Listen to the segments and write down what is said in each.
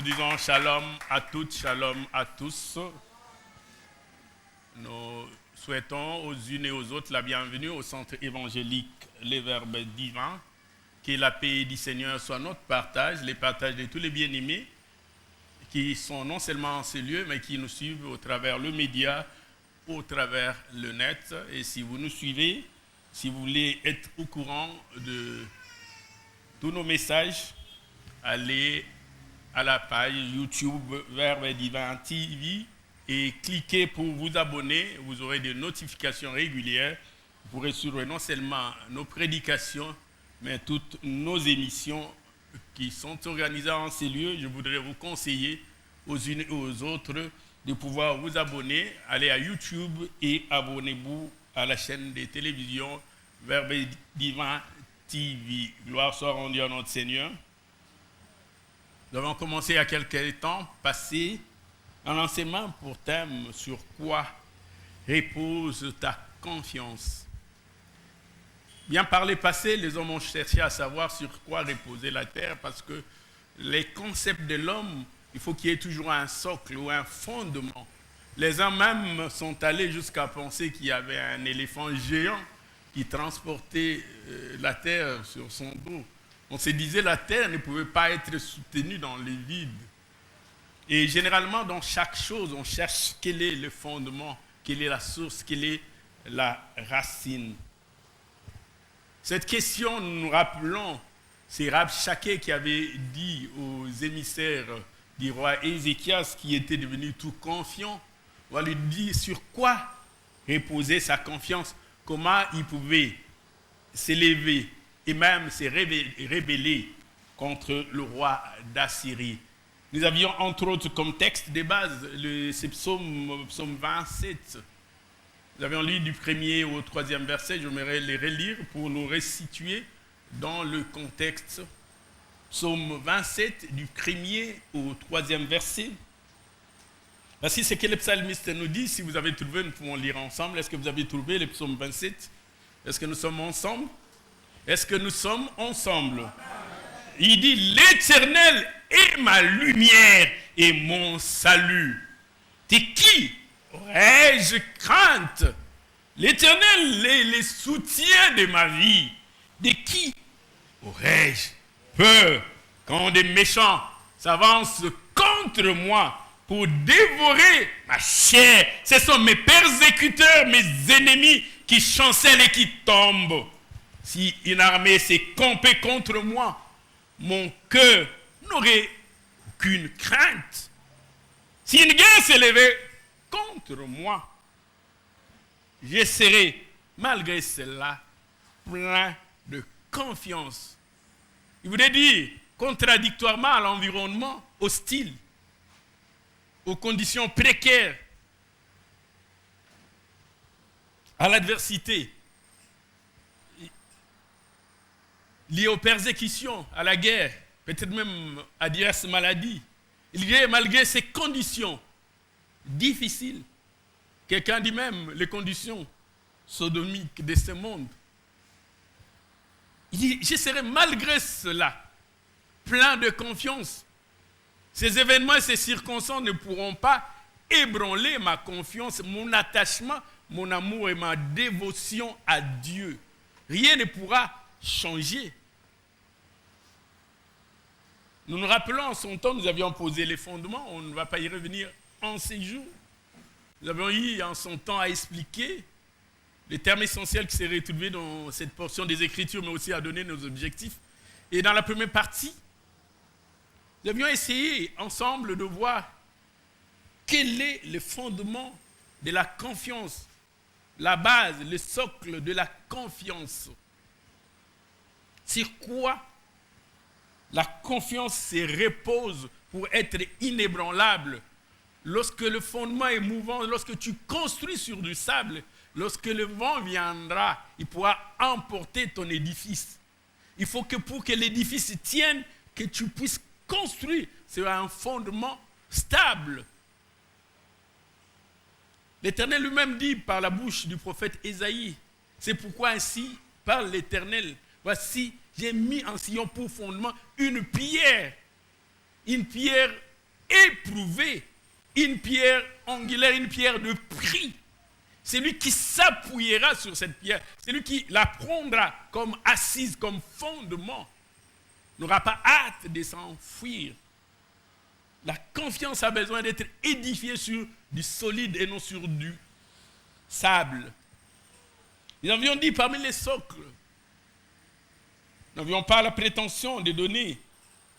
disons shalom à toutes, shalom à tous. Nous souhaitons aux unes et aux autres la bienvenue au centre évangélique Les Verbes Divins. Que la paix du Seigneur soit notre partage, les partages de tous les bien-aimés qui sont non seulement en ces lieux, mais qui nous suivent au travers le média, au travers le net. Et si vous nous suivez, si vous voulez être au courant de tous nos messages, allez à la page YouTube Verbes Divins TV et cliquez pour vous abonner. Vous aurez des notifications régulières. Vous pourrez suivre non seulement nos prédications, mais toutes nos émissions qui sont organisées en ces lieux. Je voudrais vous conseiller aux unes et aux autres de pouvoir vous abonner. Allez à YouTube et abonnez-vous à la chaîne de télévision Verbes Divins TV. Gloire soit rendue à notre Seigneur. Nous avons commencé il y a quelques temps passé un enseignement pour thème sur quoi repose ta confiance. Bien par le passé, les hommes ont cherché à savoir sur quoi reposait la terre parce que les concepts de l'homme, il faut qu'il y ait toujours un socle ou un fondement. Les uns même sont allés jusqu'à penser qu'il y avait un éléphant géant qui transportait la terre sur son dos. On se disait que la terre ne pouvait pas être soutenue dans le vide. Et généralement, dans chaque chose, on cherche quel est le fondement, quelle est la source, quelle est la racine. Cette question, nous rappelons, c'est Rabshakeh qui avait dit aux émissaires du roi Ézéchias qui était devenu tout confiant. On va lui dire sur quoi reposer sa confiance, comment il pouvait s'élever et même se rébeller contre le roi d'Assyrie. Nous avions entre autres comme texte de base ce psaume 27. Nous avions lu du 1er au 3e verset, j'aimerais les relire pour nous resituer dans le contexte. Psaume 27, du 1er au 3e verset. Voici ce que le psalmiste nous dit. Si vous avez trouvé, nous pouvons lire ensemble. Est-ce que vous avez trouvé le psaume 27? Est-ce que nous sommes ensemble? Est-ce que nous sommes ensemble? Il dit, l'Éternel est ma lumière et mon salut. De qui aurais-je crainte? L'Éternel est le soutien de ma vie. De qui aurais-je peur quand des méchants s'avancent contre moi pour dévorer ma chair? Ce sont mes persécuteurs, mes ennemis qui chancellent et qui tombent. Si une armée s'est campée contre moi, mon cœur n'aurait aucune crainte. Si une guerre s'élevait contre moi, je serai, malgré cela, plein de confiance. Il voudrait dire, contradictoirement à l'environnement hostile, aux conditions précaires, à l'adversité, liées aux persécutions, à la guerre, peut-être même à diverses maladies. Il y a, malgré ces conditions difficiles, quelqu'un dit même les conditions sodomiques de ce monde, il dit, je serai malgré cela plein de confiance. Ces événements et ces circonstances ne pourront pas ébranler ma confiance, mon attachement, mon amour et ma dévotion à Dieu. Rien ne pourra changer. Nous nous rappelons en son temps, nous avions posé les fondements, on ne va pas y revenir en ces jours. Nous avions eu en son temps à expliquer les termes essentiels qui seraient retrouvés dans cette portion des Écritures, mais aussi à donner nos objectifs. Et dans la première partie, nous avions essayé ensemble de voir quel est le fondement de la confiance, la base, le socle de la confiance. Sur quoi la confiance se repose pour être inébranlable. Lorsque le fondement est mouvant, lorsque tu construis sur du sable, lorsque le vent viendra, il pourra emporter ton édifice. Il faut que pour que l'édifice tienne, que tu puisses construire sur un fondement stable. L'Éternel lui-même dit par la bouche du prophète Ésaïe, c'est pourquoi ainsi parle l'Éternel. Voici, j'ai mis en Sion pour fondement une pierre éprouvé, une pierre angulaire, une pierre de prix. C'est lui qui s'appuiera sur cette pierre. C'est lui qui la prendra comme assise, comme fondement. N'aura pas hâte de s'enfuir. La confiance a besoin d'être édifiée sur du solide et non sur du sable. Nous avions dit parmi les socles, nous n'avions pas la prétention de donner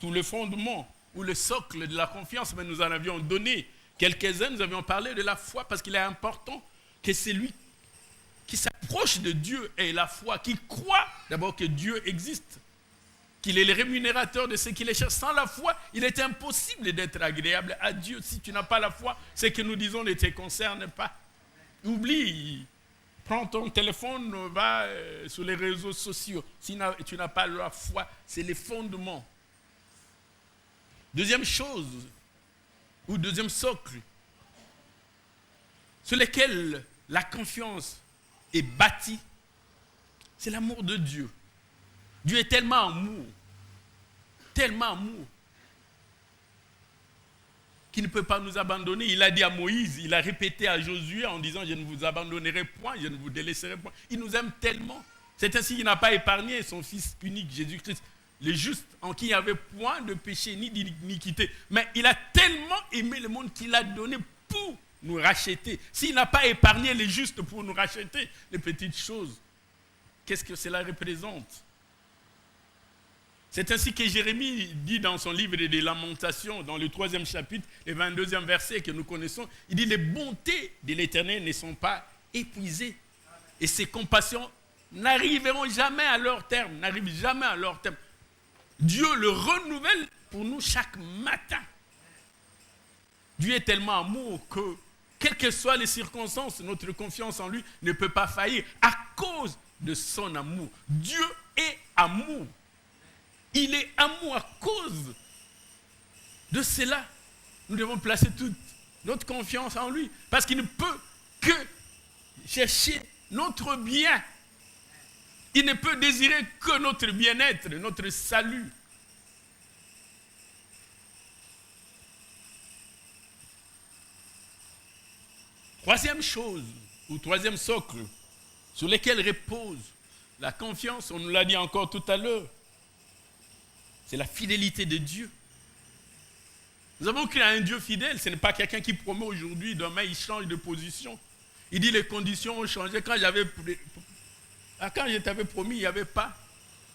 tout le fondement ou le socle de la confiance, mais nous en avions donné quelques-uns. Nous avions parlé de la foi parce qu'il est important que celui qui s'approche de Dieu ait la foi, qui croit d'abord que Dieu existe, qu'il est le rémunérateur de ceux qui les cherchent. Sans la foi, il est impossible d'être agréable à Dieu. Si tu n'as pas la foi, ce que nous disons ne te concerne pas. Oublie, prends ton téléphone, va sur les réseaux sociaux. Si tu n'as pas la foi, c'est les fondements. Deuxième chose, ou deuxième socle, sur lequel la confiance est bâtie, c'est l'amour de Dieu. Dieu est tellement amour, qu'il ne peut pas nous abandonner. Il a dit à Moïse, il a répété à Josué en disant, je ne vous abandonnerai point, je ne vous délaisserai point. Il nous aime tellement. C'est ainsi qu'il n'a pas épargné son Fils unique, Jésus-Christ, le juste, en qui il n'y avait point de péché ni d'iniquité. Mais il a tellement aimé le monde qu'il a donné pour nous racheter. S'il n'a pas épargné les justes pour nous racheter, les petites choses, qu'est-ce que cela représente? C'est ainsi que Jérémie dit dans son livre des Lamentations, dans le 3e chapitre, le 22e verset que nous connaissons, il dit « Les bontés de l'Éternel ne sont pas épuisées et ses compassions n'arriveront jamais à leur terme, n'arrivent jamais à leur terme. » Dieu le renouvelle pour nous chaque matin. Dieu est tellement amour que, quelles que soient les circonstances, notre confiance en lui ne peut pas faillir à cause de son amour. Dieu est amour. Il est amour à cause de cela. Nous devons placer toute notre confiance en lui. Parce qu'il ne peut que chercher notre bien. Il ne peut désirer que notre bien-être, notre salut. Troisième chose, ou troisième socle, sur lequel repose la confiance, on nous l'a dit encore tout à l'heure, c'est la fidélité de Dieu. Nous avons cru à un Dieu fidèle. Ce n'est pas quelqu'un qui promet aujourd'hui, demain il change de position. Il dit les conditions ont changé. Quand je t'avais promis, il n'y avait pas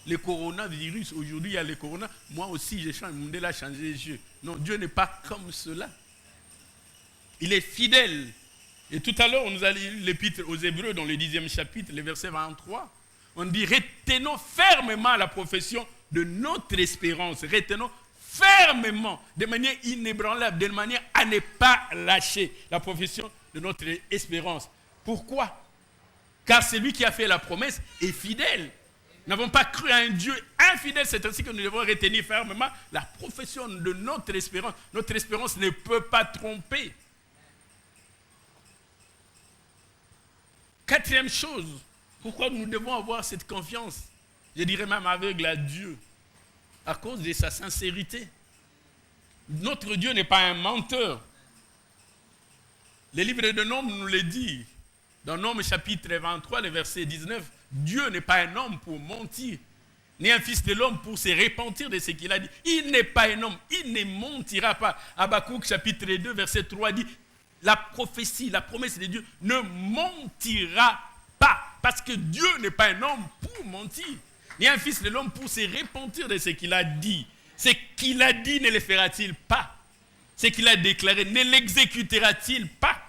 le coronavirus. Aujourd'hui, il y a le corona. Moi aussi, j'ai changé. Mon Dieu a changé les yeux. Non, Dieu n'est pas comme cela. Il est fidèle. Et tout à l'heure, on nous a lu l'épître aux Hébreux dans le 10e chapitre, le verset 23. On dit, retenons fermement la profession de notre espérance. Retenons fermement, de manière inébranlable, de manière à ne pas lâcher la profession de notre espérance. Pourquoi? Car celui qui a fait la promesse est fidèle. Nous n'avons pas cru à un Dieu infidèle, c'est ainsi que nous devons retenir fermement la profession de notre espérance. Notre espérance ne peut pas tromper. Quatrième chose, pourquoi nous devons avoir cette confiance, je dirais même aveugle à Dieu, à cause de sa sincérité. Notre Dieu n'est pas un menteur. Le livre de Nombres nous le dit, dans Nombres chapitre 23, le verset 19, Dieu n'est pas un homme pour mentir, ni un fils de l'homme pour se repentir de ce qu'il a dit. Il n'est pas un homme, il ne mentira pas. Habakkuk chapitre 2, verset 3 dit, la prophétie, la promesse de Dieu ne mentira pas, parce que Dieu n'est pas un homme pour mentir, ni un fils de l'homme pour se repentir de ce qu'il a dit. Ce qu'il a dit ne le fera-t-il pas? Ce qu'il a déclaré ne l'exécutera-t-il pas?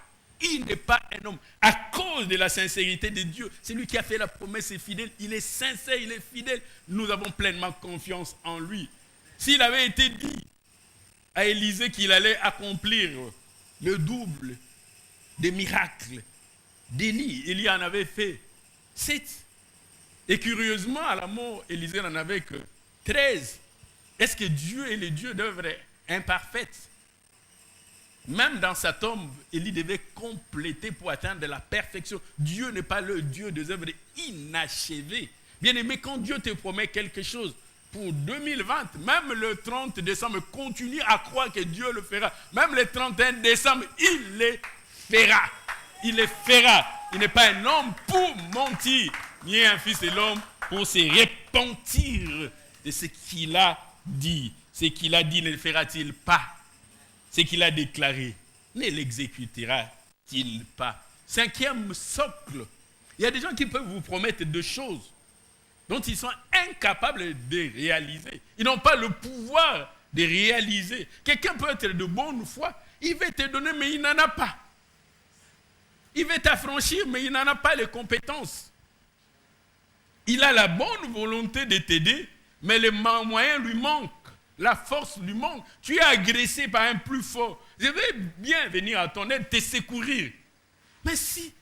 Il n'est pas un homme. À cause de la sincérité de Dieu, c'est lui qui a fait la promesse est fidèle. Il est sincère, il est fidèle. Nous avons pleinement confiance en lui. S'il avait été dit à Élisée qu'il allait accomplir le double des miracles d'Élie, Élie en avait fait 7. Et curieusement, à la mort, Élisée n'en avait que 13. Est-ce que Dieu est le Dieu d'œuvres imparfaites? Même dans sa tombe, Élie devait compléter pour atteindre la perfection. Dieu n'est pas le Dieu des œuvres inachevées. Bien aimé, quand Dieu te promet quelque chose, pour 2020, même le 30 décembre, continue à croire que Dieu le fera. Même le 31 décembre, il le fera. Il le fera. Il n'est pas un homme pour mentir, ni un fils de l'homme pour se repentir de ce qu'il a dit. Ce qu'il a dit ne le fera-t-il pas? Ce qu'il a déclaré ne l'exécutera-t-il pas? Cinquième socle. Il y a des gens qui peuvent vous promettre des choses dont ils sont incapables de réaliser. Ils n'ont pas le pouvoir de réaliser. Quelqu'un peut être de bonne foi, il veut te donner, mais il n'en a pas. Il veut t'affranchir, mais il n'en a pas les compétences. Il a la bonne volonté de t'aider, mais les moyens lui manquent. La force lui manque. Tu es agressé par un plus fort. Je vais bien venir à ton aide, te secourir. Mais si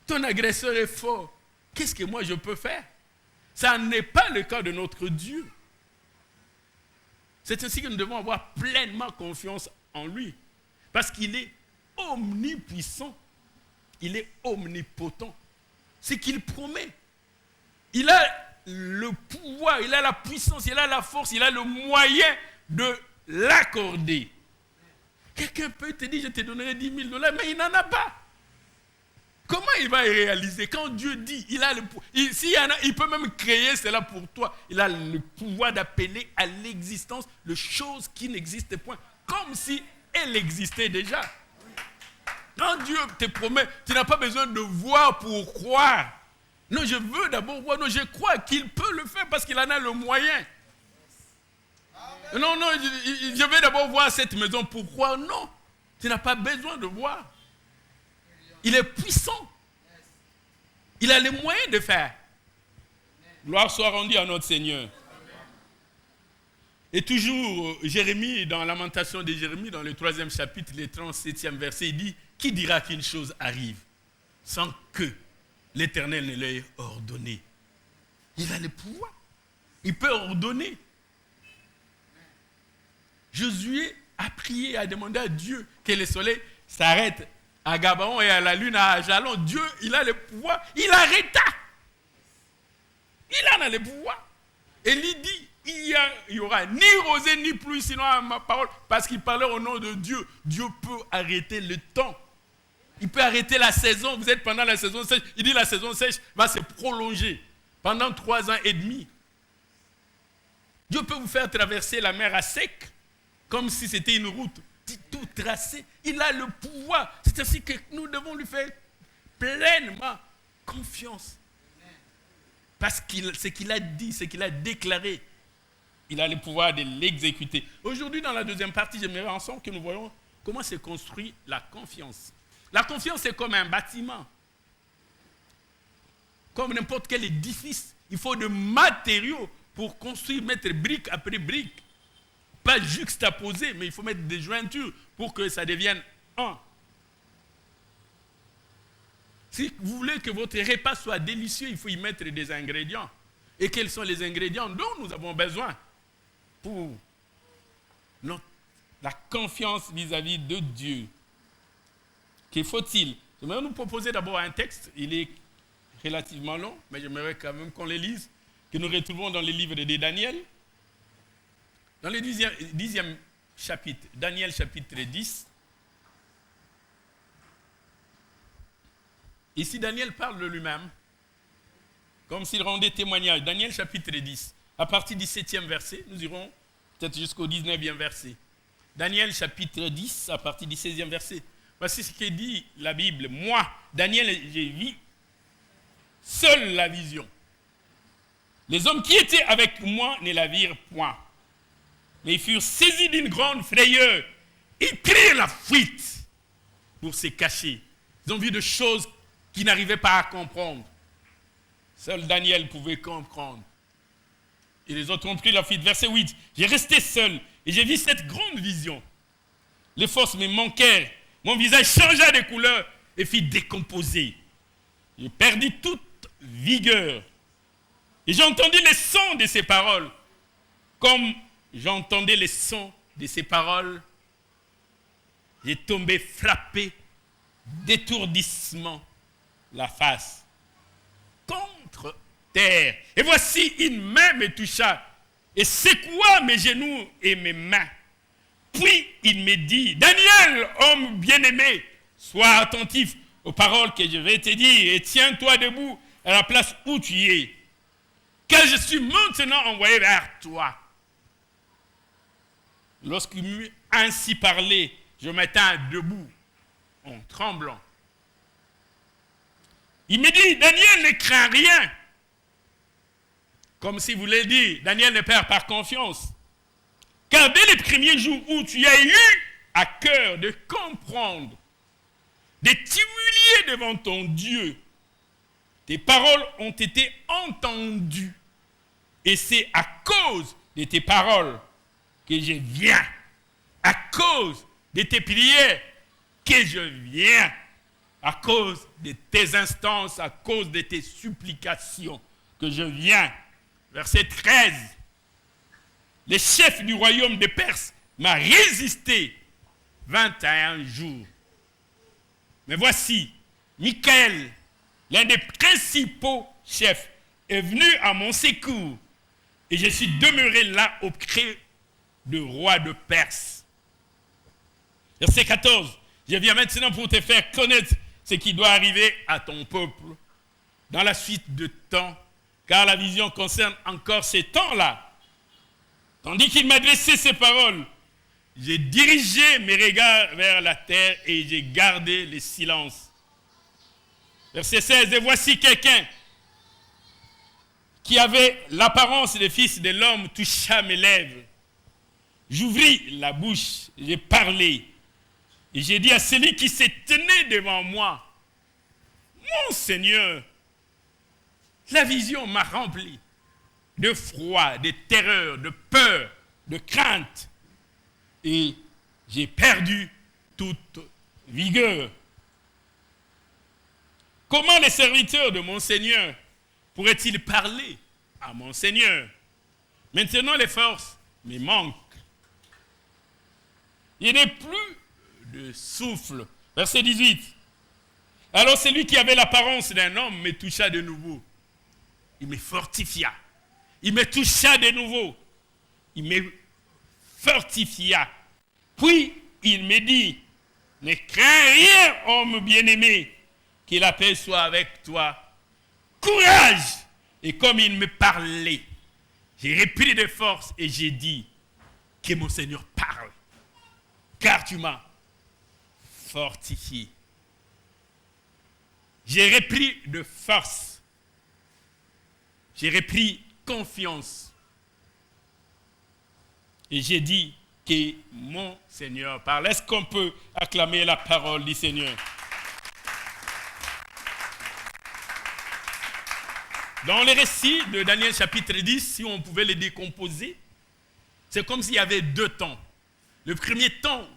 ton agresseur est fort, qu'est-ce que moi je peux faire? Ça n'est pas le cas de notre Dieu. C'est ainsi que nous devons avoir pleinement confiance en lui. Parce qu'il est omnipuissant. Il est omnipotent. Ce qu'il promet. Il a le pouvoir, il a la puissance, il a la force, il a le moyen de l'accorder. Quelqu'un peut te dire, je te donnerai 10 000 $, mais il n'en a pas. Comment il va y réaliser? Quand Dieu dit, il a le pouvoir. Il peut même créer cela pour toi. Il a le pouvoir d'appeler à l'existence les choses qui n'existent point. Comme si elles existaient déjà. Quand Dieu te promet, tu n'as pas besoin de voir pour croire. Non, je veux d'abord voir. Non, je crois qu'il peut le faire parce qu'il en a le moyen. Non, je vais d'abord voir cette maison pour croire. Non, tu n'as pas besoin de voir. Il est puissant. Il a les moyens de faire. Gloire soit rendue à notre Seigneur. Et toujours, Jérémie, dans Lamentation de Jérémie, dans le 3e chapitre, le 37e verset, il dit, qui dira qu'une chose arrive sans que l'Éternel ne l'ait ordonné? Il a le pouvoir. Il peut ordonner. Josué a prié, a demandé à Dieu que le soleil s'arrête à Gabaon et à la lune à Jalon. Dieu, il a le pouvoir. Il arrêta. Il en a le pouvoir. Et il dit, il n'y aura ni rosée ni pluie, sinon à ma parole. Parce qu'il parlait au nom de Dieu. Dieu peut arrêter le temps. Il peut arrêter la saison. Vous êtes pendant la saison sèche. Il dit la saison sèche va se prolonger pendant 3 ans et demi. Dieu peut vous faire traverser la mer à sec, comme si c'était une route tout tracée. Il a le pouvoir. C'est ainsi que nous devons lui faire pleinement confiance. Parce que ce qu'il a dit, ce qu'il a déclaré, il a le pouvoir de l'exécuter. Aujourd'hui, dans la deuxième partie, j'aimerais ensemble que nous voyons comment se construit la confiance. La confiance, c'est comme un bâtiment. Comme n'importe quel édifice. Il faut des matériaux pour construire, mettre brique après brique. Pas juxtaposer, mais il faut mettre des jointures pour que ça devienne un. Si vous voulez que votre repas soit délicieux, il faut y mettre des ingrédients. Et quels sont les ingrédients dont nous avons besoin pour la confiance vis-à-vis de Dieu? Que faut-il? J'aimerais nous proposer d'abord un texte. Il est relativement long, mais j'aimerais quand même qu'on le lise, que nous retrouvons dans le livre de Daniel. Dans le 10e chapitre, Daniel chapitre 10. Ici, Daniel parle de lui-même, comme s'il rendait témoignage. Daniel chapitre 10, à partir du 7e verset, nous irons peut-être jusqu'au 19e verset. Daniel chapitre 10, à partir du 16e verset. Voici ce que dit la Bible. Moi, Daniel, j'ai vu seul la vision. Les hommes qui étaient avec moi ne la virent point. Mais ils furent saisis d'une grande frayeur. Ils prirent la fuite pour se cacher. Ils ont vu des choses qu'ils n'arrivaient pas à comprendre. Seul Daniel pouvait comprendre. Et les autres ont pris la fuite. Verset 8. J'ai resté seul et j'ai vu cette grande vision. Les forces me manquèrent. Mon visage changea de couleur et fit décomposer. J'ai perdu toute vigueur. Et j'ai entendu les sons de ces paroles. Comme j'entendais les sons de ces paroles, j'ai tombé frappé d'étourdissement la face contre terre. Et voici une main me toucha et secoua mes genoux et mes mains. Puis il me dit, Daniel, homme bien-aimé, sois attentif aux paroles que je vais te dire et tiens-toi debout à la place où tu es, car je suis maintenant envoyé vers toi. Lorsqu'il m'eut ainsi parlé, je me tins debout en tremblant. Il me dit, Daniel, ne crains rien. Comme s'il voulait dire, Daniel ne perd pas confiance. Car dès les premiers jours où tu as eu à cœur de comprendre, de t'humilier devant ton Dieu, tes paroles ont été entendues. Et c'est à cause de tes paroles que je viens. À cause de tes prières que je viens. À cause de tes instances, à cause de tes supplications que je viens. Verset 13. Le chef du royaume de Perse m'a résisté 21 jours. Mais voici, Michael, l'un des principaux chefs, est venu à mon secours et je suis demeuré là auprès du roi de Perse. Verset 14. Je viens maintenant pour te faire connaître ce qui doit arriver à ton peuple dans la suite de temps, car la vision concerne encore ces temps-là. Tandis qu'il m'adressait ces paroles, j'ai dirigé mes regards vers la terre et j'ai gardé le silence. Verset 16, et voici quelqu'un qui avait l'apparence des fils de l'homme toucha mes lèvres. J'ouvris la bouche, j'ai parlé, et j'ai dit à celui qui se tenait devant moi, mon Seigneur, la vision m'a rempli de froid, de terreur, de peur, de crainte. Et j'ai perdu toute vigueur. Comment les serviteurs de mon Seigneur pourraient-ils parler à mon Seigneur? Maintenant les forces me manquent. Il n'est plus de souffle. Verset 18. Alors celui qui avait l'apparence d'un homme me toucha de nouveau. Il me fortifia. Il me toucha de nouveau. Il me fortifia. Puis il me dit, ne crains rien, homme bien-aimé, que la paix soit avec toi. Courage! Et comme il me parlait, j'ai repris de force et j'ai dit, que mon Seigneur parle, car tu m'as fortifié. J'ai repris de force. J'ai repris confiance. Et j'ai dit que mon Seigneur parle. Est-ce qu'on peut acclamer la parole du Seigneur? Dans les récits de Daniel chapitre 10, si on pouvait les décomposer, c'est comme s'il y avait deux temps. Le premier temps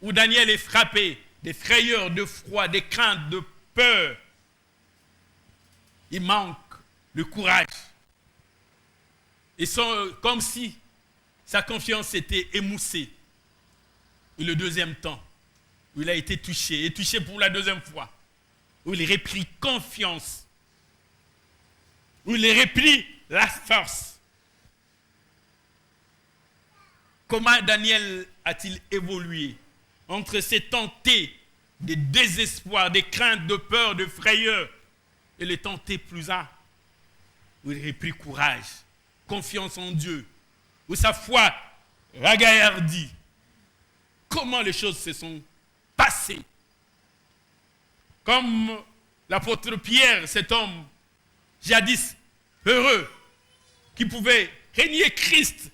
où Daniel est frappé des frayeurs, de froid, des craintes, de peur. Il manque le courage. Et comme si sa confiance était émoussée. Et le deuxième temps, où il a été touché, et touché pour la deuxième fois, où il a repris confiance, où il a repris la force. Comment Daniel a-t-il évolué entre ces tentés de désespoir, de crainte, de peur, de frayeur, et les tentés plus un, où il a repris courage, confiance en Dieu, où sa foi ragaillardie. Comment les choses se sont passées. Comme l'apôtre Pierre, cet homme jadis heureux, qui pouvait régner Christ,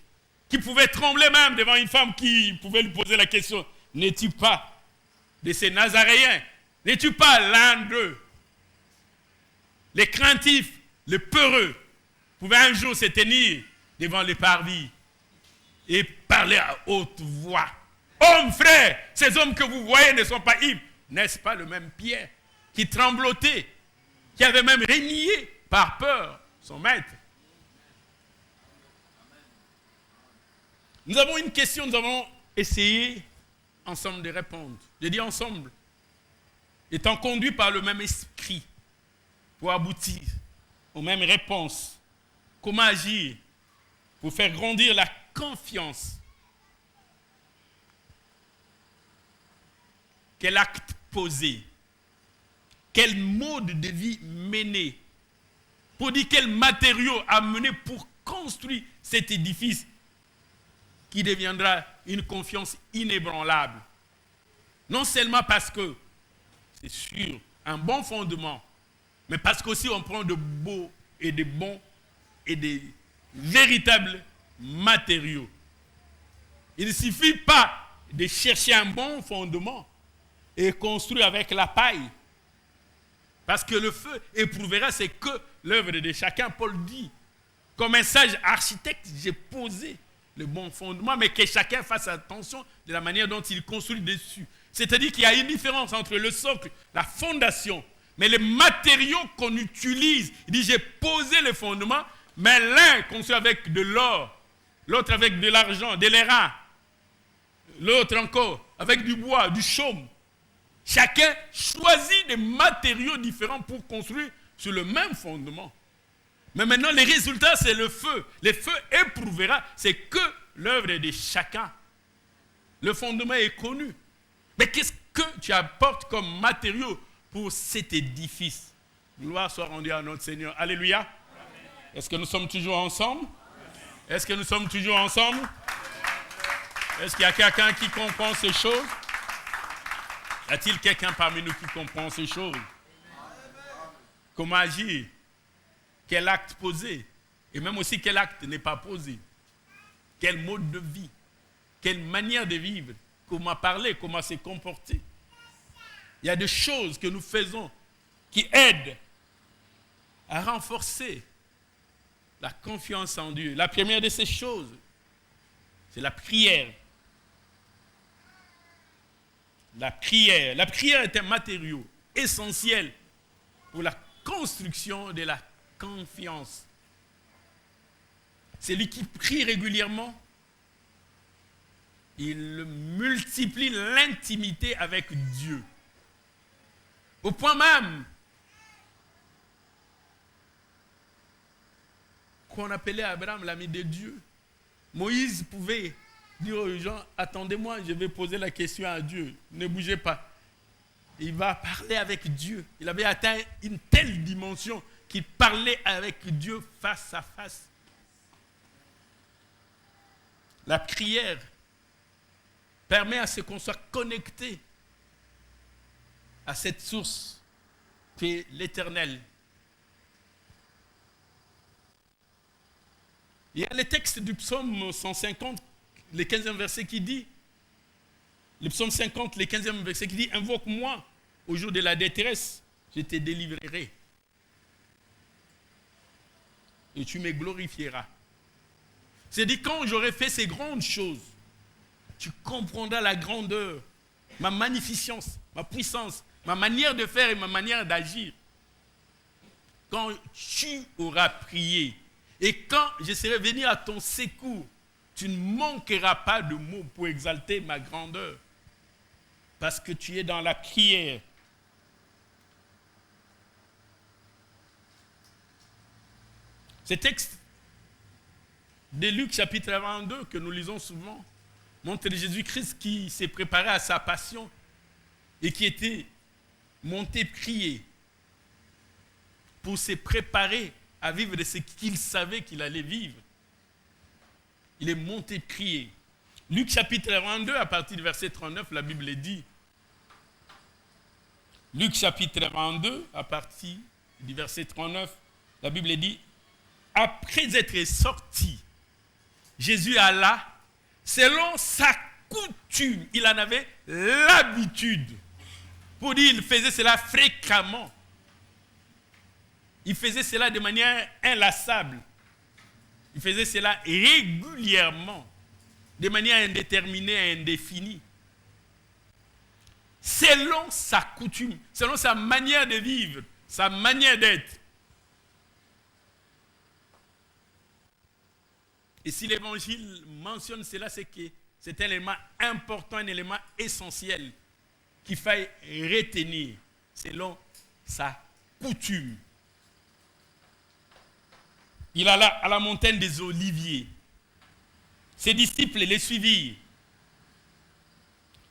qui pouvait trembler même devant une femme qui pouvait lui poser la question, n'es-tu pas de ces Nazaréens? N'es-tu pas l'un d'eux? Les craintifs, les peureux pouvaient un jour se tenir devant les parvis et parler à haute voix. Hommes, frères, ces hommes que vous voyez ne sont pas ivres. N'est-ce pas le même Pierre qui tremblotait, qui avait même régné par peur son maître? Nous avons une question, nous avons essayé ensemble de répondre. Je dis ensemble, étant conduits par le même esprit pour aboutir aux mêmes réponses. Comment agir pour faire grandir la confiance. Quel acte poser? Quel mode de vie mener? Pour dire quel matériau amener pour construire cet édifice qui deviendra une confiance inébranlable. Non seulement parce que c'est sur un bon fondement, mais parce qu'aussi on prend de beaux et de bons et de véritables matériaux. Il ne suffit pas de chercher un bon fondement et construire avec la paille. Parce que le feu éprouvera, c'est que l'œuvre de chacun. Paul dit, comme un sage architecte, j'ai posé le bon fondement, mais que chacun fasse attention de la manière dont il construit dessus. C'est-à-dire qu'il y a une différence entre le socle, la fondation, mais les matériaux qu'on utilise. Il dit, j'ai posé le fondement, mais l'un construit avec de l'or, l'autre avec de l'argent, de l'airain, l'autre encore avec du bois, du chaume. Chacun choisit des matériaux différents pour construire sur le même fondement. Mais maintenant, les résultats, c'est le feu. Le feu éprouvera, c'est que l'œuvre de chacun. Le fondement est connu. Mais qu'est-ce que tu apportes comme matériau pour cet édifice? Gloire soit rendue à notre Seigneur. Alléluia. Amen. Est-ce que nous sommes toujours ensemble? Est-ce que nous sommes toujours ensemble? Est-ce qu'il y a quelqu'un qui comprend ces choses? Y a-t-il quelqu'un parmi nous qui comprend ces choses? Comment agir? Quel acte poser? Et même aussi quel acte n'est pas posé? Quel mode de vie? Quelle manière de vivre? Comment parler? Comment se comporter? Il y a des choses que nous faisons qui aident à renforcer la confiance en Dieu. La première de ces choses, c'est la prière. La prière. La prière est un matériau essentiel pour la construction de la confiance. Celui qui prie régulièrement, il multiplie l'intimité avec Dieu. Au point même qu'on appelait Abraham l'ami de Dieu. Moïse pouvait dire aux gens, attendez-moi, je vais poser la question à Dieu. Ne bougez pas. Il va parler avec Dieu. Il avait atteint une telle dimension qu'il parlait avec Dieu face à face. La prière permet à ce qu'on soit connecté à cette source qui est l'Éternel. Il y a le texte du psaume 150, le 15e verset qui dit, le psaume 50, le 15e verset qui dit, invoque-moi au jour de la détresse, je te délivrerai. Et tu me glorifieras. C'est dit, quand j'aurai fait ces grandes choses, tu comprendras la grandeur, ma magnificence, ma puissance, ma manière de faire et ma manière d'agir. Quand tu auras prié et quand je serai venu à ton secours, tu ne manqueras pas de mots pour exalter ma grandeur. Parce que tu es dans la prière. Ce texte de Luc chapitre 22 que nous lisons souvent montre Jésus-Christ qui s'est préparé à sa passion et qui était monté prier pour se préparer à vivre de ce qu'il savait qu'il allait vivre. Il est monté prier. Luc chapitre 22, à partir du verset 39, la Bible dit, Luc chapitre 22, à partir du verset 39, la Bible dit, après être sorti, Jésus alla, selon sa coutume, il en avait l'habitude. Pour dire, il faisait cela fréquemment. Il faisait cela de manière inlassable. Il faisait cela régulièrement, de manière indéterminée et indéfinie. Selon sa coutume, selon sa manière de vivre, sa manière d'être. Et si l'Évangile mentionne cela, c'est que c'est un élément important, un élément essentiel qu'il faille retenir selon sa coutume. Il alla à la montagne des Oliviers. Ses disciples les suivirent.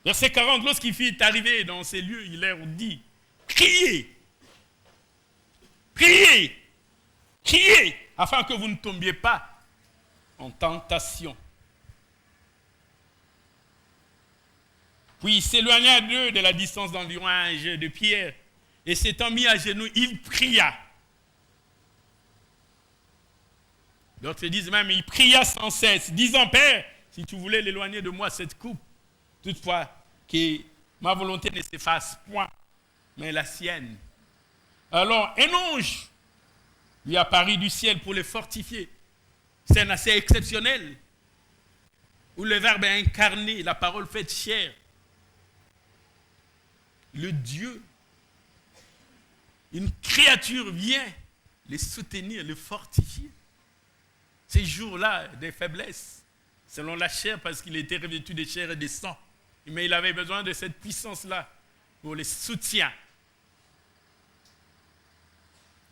Verset 40, lorsqu'il fut arrivé dans ces lieux, il leur dit, criez, priez, criez, afin que vous ne tombiez pas en tentation. Puis il s'éloigna d'eux de la distance d'environ un jet de pierre, et s'étant mis à genoux, il pria. D'autres disent même, il pria sans cesse, disant, Père, si tu voulais l'éloigner de moi cette coupe, toutefois que ma volonté ne s'efface point, mais la sienne. Alors un ange lui apparut du ciel pour le fortifier. C'est assez exceptionnel, où le Verbe est incarné, la parole faite chair. Le Dieu, une créature vient les soutenir, les fortifier. Ces jours-là, des faiblesses, selon la chair, parce qu'il était revêtu de chair et de sang. Mais il avait besoin de cette puissance-là pour les soutiens.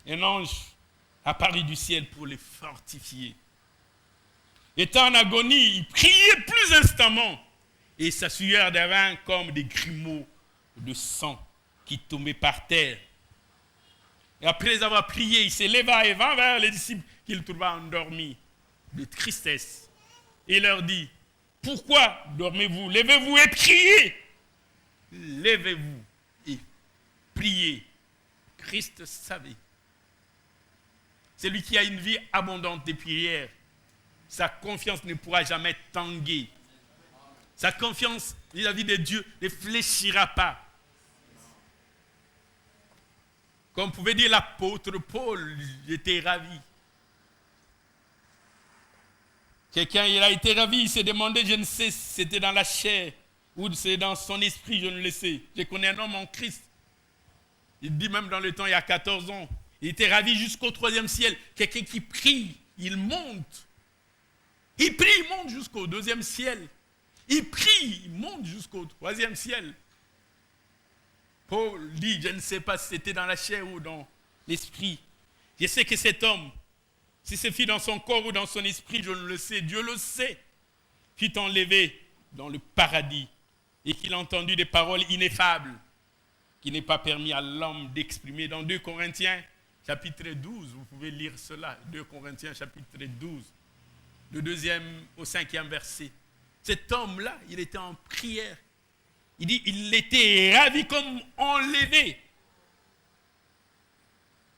Un ange apparut du ciel pour les fortifier. Étant en agonie, il priait plus instamment, et sa sueur devint comme des grumeaux de sang qui tombaient par terre. Et après avoir prié, il s'éleva et vint vers les disciples qu'il trouva endormis de tristesse. Et il leur dit, pourquoi dormez-vous? Levez-vous et priez. Levez-vous et priez. Christ savait. Celui qui a une vie abondante de prières, sa confiance ne pourra jamais tanguer. Sa confiance vis-à-vis de Dieu ne fléchira pas. Comme pouvait dire l'apôtre Paul, j'étais ravi. Quelqu'un, il a été ravi, il s'est demandé, je ne sais si c'était dans la chair ou c'est dans son esprit, je ne le sais. Je connais un homme en Christ. Il dit même dans le temps, il y a 14 ans, il était ravi jusqu'au 3e ciel. Quelqu'un qui prie, il monte. Il prie, il monte jusqu'au 2e ciel. Il prie, il monte jusqu'au 3e ciel. Paul dit, je ne sais pas si c'était dans la chair ou dans l'esprit. Je sais que cet homme, si c'est fait dans son corps ou dans son esprit, je ne le sais, Dieu le sait, fut enlevé dans le paradis et qu'il a entendu des paroles ineffables qui n'est pas permis à l'homme d'exprimer. Dans 2 Corinthiens, chapitre 12, vous pouvez lire cela, 2 Corinthiens, chapitre 12, du 2e au 5e verset. Cet homme-là, il était en prière. Il dit, il était ravi comme enlevé.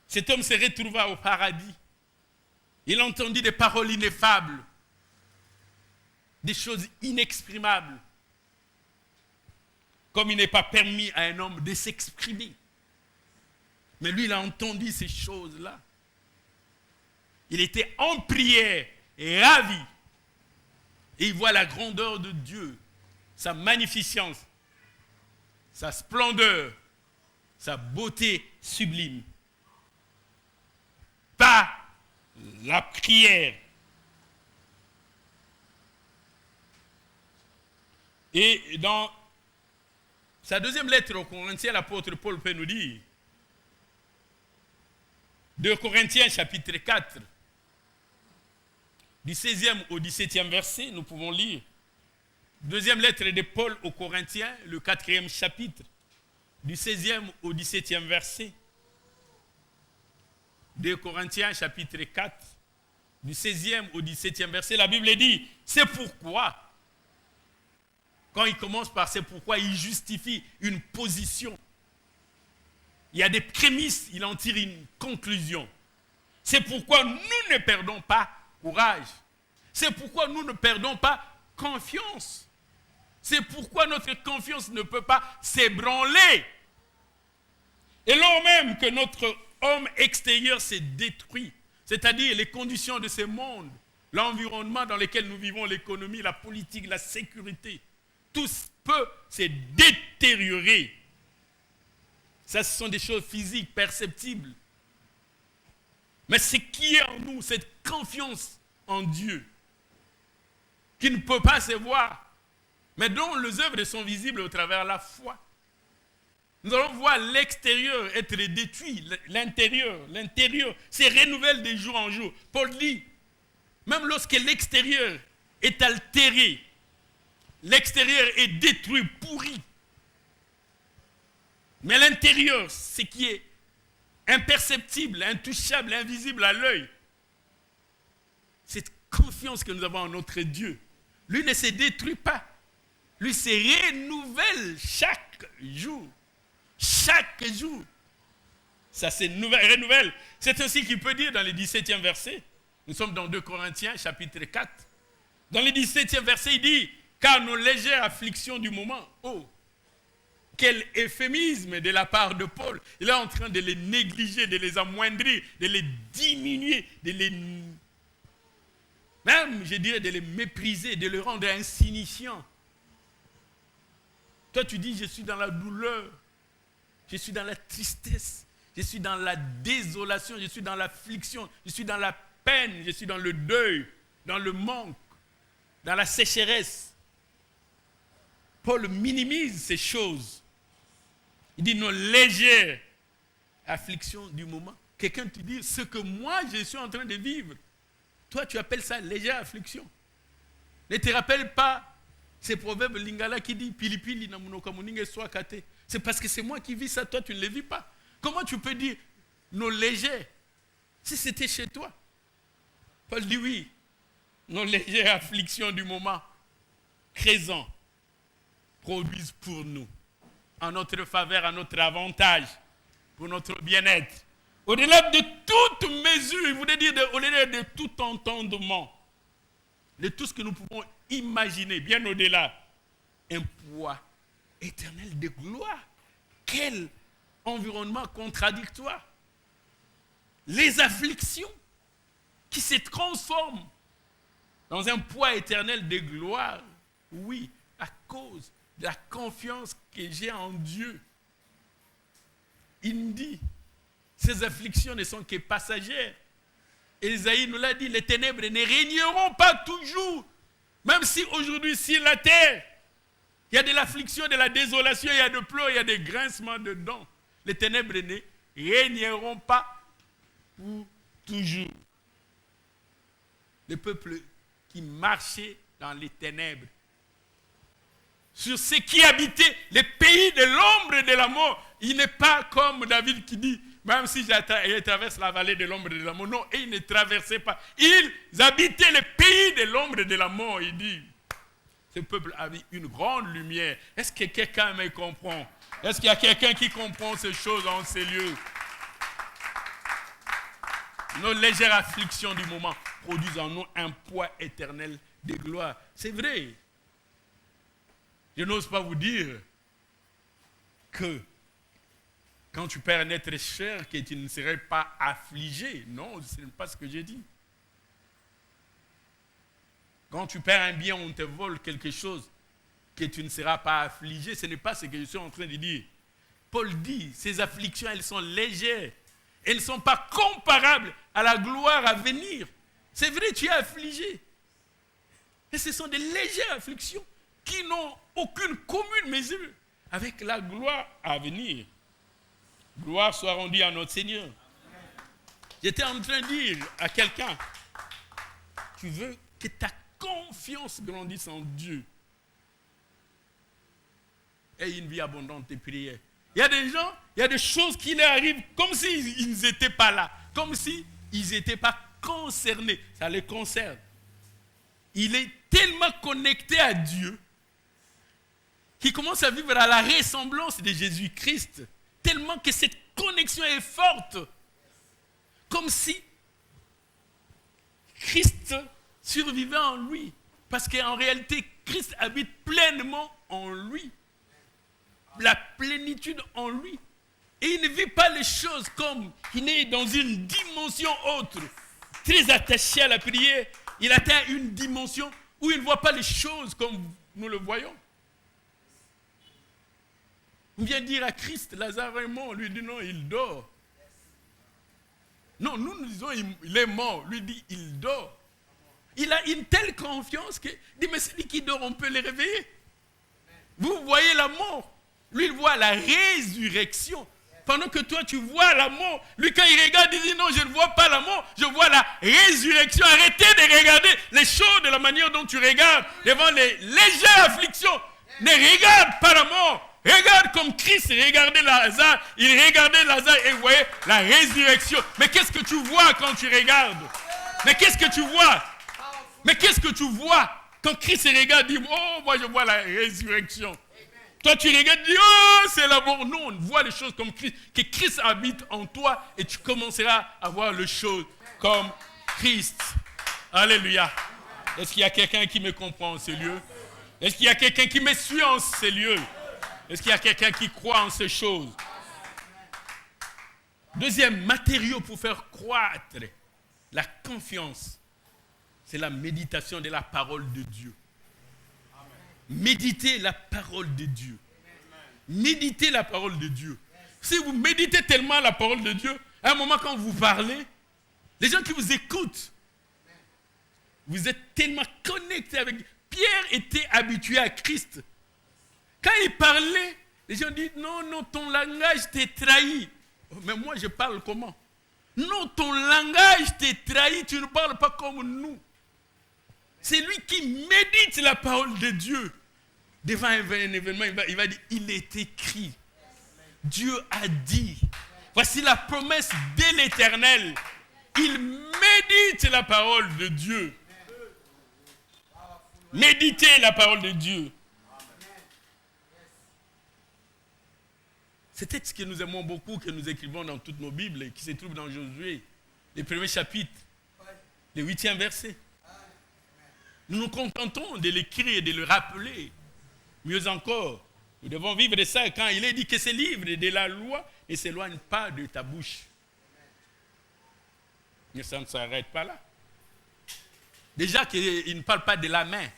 Cet homme se retrouva au paradis. Il entendit des paroles ineffables, des choses inexprimables, comme il n'est pas permis à un homme de s'exprimer. Mais lui, il a entendu ces choses-là. Il était en prière et ravi. Et il voit la grandeur de Dieu, sa magnificence, sa splendeur, sa beauté sublime. Par la prière. Et dans sa 2e lettre aux Corinthiens, l'apôtre Paul peut nous dire, 2 Corinthiens chapitre 4, du 16e au 17e verset, nous pouvons lire. 2e lettre de Paul aux Corinthiens, le 4e chapitre, du 16e au 17e verset. 2 Corinthiens chapitre 4, du 16e au 17e verset, la Bible dit, c'est pourquoi, quand il commence par c'est pourquoi, il justifie une position. Il y a des prémices, il en tire une conclusion. C'est pourquoi nous ne perdons pas courage. C'est pourquoi nous ne perdons pas confiance. C'est pourquoi notre confiance ne peut pas s'ébranler. Et lors même que notre homme extérieur s'est détruit, c'est-à-dire les conditions de ce monde, l'environnement dans lequel nous vivons, l'économie, la politique, la sécurité, tout peut se détériorer. Ça, ce sont des choses physiques, perceptibles. Mais ce qui est en nous, cette confiance en Dieu, qui ne peut pas se voir, mais dont les œuvres sont visibles au travers de la foi. Nous allons voir l'extérieur être détruit, l'intérieur se renouvelle de jour en jour. Paul dit, même lorsque l'extérieur est altéré. L'extérieur est détruit, pourri. Mais l'intérieur, ce qui est imperceptible, intouchable, invisible à l'œil, cette confiance que nous avons en notre Dieu, lui ne se détruit pas. Lui se renouvelle chaque jour. Chaque jour. Ça se renouvelle. C'est ainsi qu'il peut dire dans le 17e verset. Nous sommes dans 2 Corinthiens, chapitre 4. Dans le 17e verset, il dit, car nos légères afflictions du moment, oh, quel euphémisme de la part de Paul. Il est en train de les négliger, de les amoindrir, de les diminuer, de les... même, je dirais, de les mépriser, de les rendre insignifiants. Toi, tu dis, je suis dans la douleur, je suis dans la tristesse, je suis dans la désolation, je suis dans l'affliction, je suis dans la peine, je suis dans le deuil, dans le manque, dans la sécheresse. Paul minimise ces choses. Il dit nos légères afflictions du moment. Quelqu'un te dit ce que moi je suis en train de vivre. Toi, tu appelles ça légère affliction. Ne te rappelle pas ces proverbes lingala qui dit pilipili na munoka muninge soit kate. C'est parce que c'est moi qui vis ça, toi tu ne le vis pas. Comment tu peux dire nos légères si c'était chez toi? Paul dit oui, nos légères afflictions du moment présent produisent pour nous, en notre faveur, en notre avantage, pour notre bien-être. Au-delà de toute mesure, il voulait dire au-delà de tout entendement, de tout ce que nous pouvons imaginer, bien au-delà, un poids éternel de gloire. Quel environnement contradictoire. Les afflictions qui se transforment dans un poids éternel de gloire, oui, à cause de la confiance que j'ai en Dieu. Il dit, ces afflictions ne sont que passagères. Ésaïe nous l'a dit, les ténèbres ne régneront pas toujours. Même si aujourd'hui, sur la terre, il y a de l'affliction, de la désolation, il y a de pleurs, il y a des grincements de dents. Les ténèbres ne régneront pas pour toujours. Le peuple qui marchait dans les ténèbres, sur ceux qui habitaient les pays de l'ombre et de la mort, il n'est pas comme David qui dit, même si je traverse la vallée de l'ombre et de la mort, non, et ils ne traversaient pas. Ils habitaient les pays de l'ombre et de la mort. Il dit, ce peuple avait une grande lumière. Est-ce que quelqu'un me comprend? Est-ce qu'il y a quelqu'un qui comprend ces choses en ces lieux? Nos légères afflictions du moment produisent en nous un poids éternel de gloire. C'est vrai. Je n'ose pas vous dire que quand tu perds un être cher, que tu ne serais pas affligé. Non, ce n'est pas ce que j'ai dit. Quand tu perds un bien, on te vole quelque chose, que tu ne seras pas affligé, ce n'est pas ce que je suis en train de dire. Paul dit, ces afflictions, elles sont légères. Elles ne sont pas comparables à la gloire à venir. C'est vrai, tu es affligé. Et ce sont des légères afflictions qui n'ont aucune commune mesure avec la gloire à venir. Gloire soit rendue à notre Seigneur. J'étais en train de dire à quelqu'un, tu veux que ta confiance grandisse en Dieu. Et une vie abondante de prière. Il y a des gens, il y a des choses qui leur arrivent comme s'ils n'étaient pas là, comme s'ils n'étaient pas concernés. Ça les concerne. Il est tellement connecté à Dieu qu'il commence à vivre à la ressemblance de Jésus-Christ, tellement que cette connexion est forte, comme si Christ survivait en lui, parce qu'en réalité, Christ habite pleinement en lui, la plénitude en lui, et il ne vit pas les choses comme il est dans une dimension autre, très attaché à la prière. Il atteint une dimension où il ne voit pas les choses comme nous le voyons. On vient dire à Christ, Lazare est mort. Lui dit non, il dort. Non, nous disons il est mort. Lui dit il dort. Il a une telle confiance qu'il dit mais celui qui dort, on peut le réveiller. Vous voyez la mort. Lui, il voit la résurrection. pendant que toi tu vois la mort, lui quand il regarde, il dit non, je ne vois pas la mort, je vois la résurrection. Arrêtez de regarder les choses de la manière dont tu regardes devant les légères afflictions. Ne regarde pas la mort. Regarde comme Christ regardait Lazare. Il regardait Lazare et voyait la résurrection. Mais qu'est-ce que tu vois quand tu regardes? Mais qu'est-ce que tu vois? Mais qu'est-ce que tu vois quand Christ regarde, dit, oh, moi je vois la résurrection. Toi tu regardes, dis, oh, c'est la mort. Non, on voit les choses comme Christ. Que Christ habite en toi et tu commenceras à voir les choses comme Christ. Alléluia. Est-ce qu'il y a quelqu'un qui me comprend en ce lieu? Est-ce qu'il y a quelqu'un qui me suit en ces lieux? Est-ce qu'il y a quelqu'un qui croit en ces choses? Deuxième matériau pour faire croître la confiance, c'est la méditation de la parole de Dieu. Méditez la parole de Dieu. Méditez la parole de Dieu. Si vous méditez tellement la parole de Dieu, à un moment quand vous parlez, les gens qui vous écoutent, vous êtes tellement connectés avec Dieu. Pierre était habitué à Christ. Quand il parlait, les gens disent, non, non, ton langage t'est trahi. Mais moi, je parle comment? Non, ton langage t'est trahi, tu ne parles pas comme nous. C'est lui qui médite la parole de Dieu. Devant un événement, il va dire, il est écrit. Dieu a dit. Voici la promesse de l'Éternel. Il médite la parole de Dieu. Méditez la parole de Dieu. C'est texte que nous aimons beaucoup, que nous écrivons dans toutes nos Bibles, et qui se trouve dans Josué, les premiers chapitres, le 8e verset. Nous nous contentons de l'écrire et de le rappeler. Mieux encore, nous devons vivre de ça quand il est dit que ce livre de la loi ne s'éloigne pas de ta bouche. Mais ça ne s'arrête pas là. Déjà qu'il ne parle pas de la main,